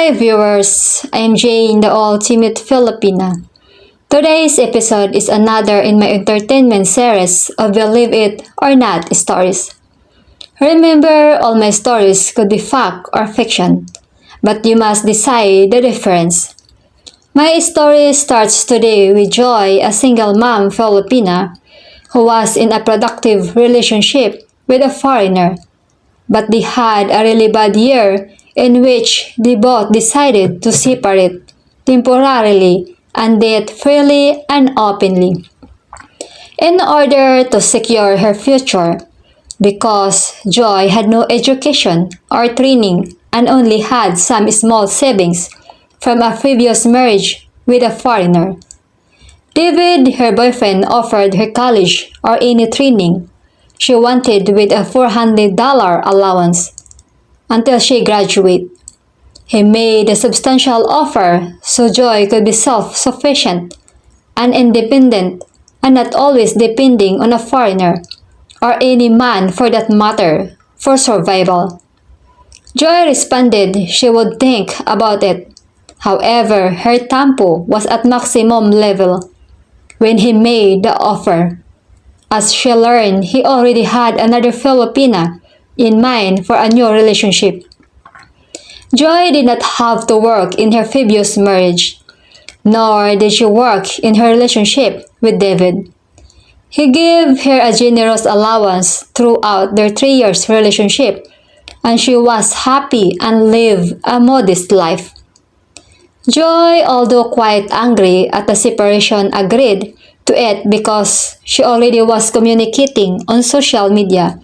Hi viewers, I am Jane, the ultimate Filipina. Today's episode is another in my entertainment series of Believe It or Not stories. Remember, all my stories could be fact or fiction, but you must decide the difference. My story starts today with Joy, a single mom Filipina who was in a productive relationship with a foreigner. But they had a really bad year in which they both decided to separate temporarily and date freely and openly. In order to secure her future, because Joy had no education or training and only had some small savings from a previous marriage with a foreigner. David, her boyfriend, offered her college or any training she wanted with a $400 allowance until she graduated. He made a substantial offer so Joy could be self-sufficient and independent and not always depending on a foreigner or any man for that matter for survival. Joy responded she would think about it. However, her tempo was at maximum level when he made the offer. As she learned, he already had another Filipina in mind for a new relationship. Joy did not have to work in her previous marriage, nor did she work in her relationship with David. He gave her a generous allowance throughout their 3 years relationship, and she was happy and lived a modest life. Joy, although quite angry at the separation, agreed to it because she already was communicating on social media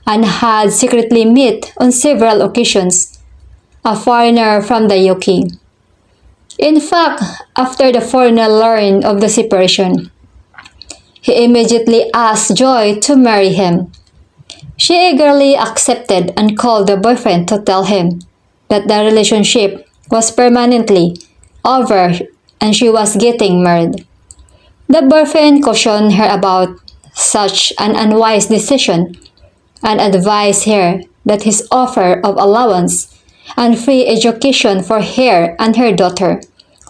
and had secretly met on several occasions a foreigner from the UK. In fact, after the foreigner learned of the separation, he immediately asked Joy to marry him. She eagerly accepted and called the boyfriend to tell him that the relationship was permanently over and she was getting married. The boyfriend cautioned her about such an unwise decision and advised her that his offer of allowance and free education for her and her daughter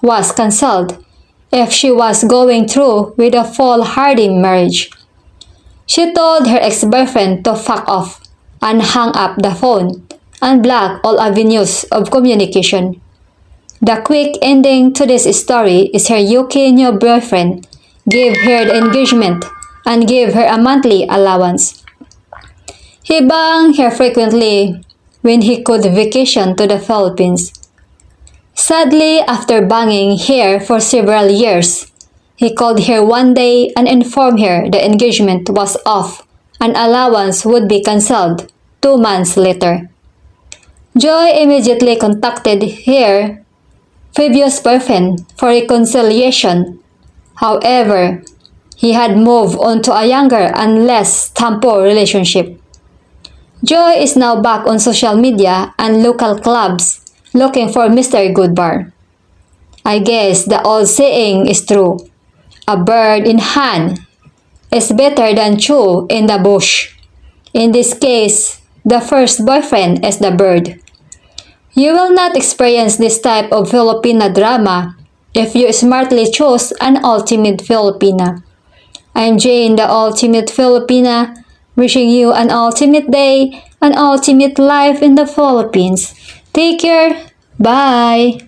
was cancelled if she was going through with a foolhardy marriage. She told her ex-boyfriend to fuck off and hang up the phone and block all avenues of communication. The quick ending to this story is her UK new boyfriend gave her the engagement and gave her a monthly allowance. He banged her frequently when he could vacation to the Philippines. Sadly, after banging her for several years, he called her one day and informed her the engagement was off and allowance would be cancelled 2 months later. Joy immediately contacted her previous boyfriend for reconciliation. However, he had moved on to a younger and less tempo relationship. Joy is now back on social media and local clubs looking for Mr. Goodbar. I guess the old saying is true. A bird in hand is better than two in the bush. In this case, the first boyfriend is the bird. You will not experience this type of Filipina drama if you smartly choose an ultimate Filipina. I'm Jane, the ultimate Filipina, wishing you an ultimate day, an ultimate life in the Philippines. Take care. Bye.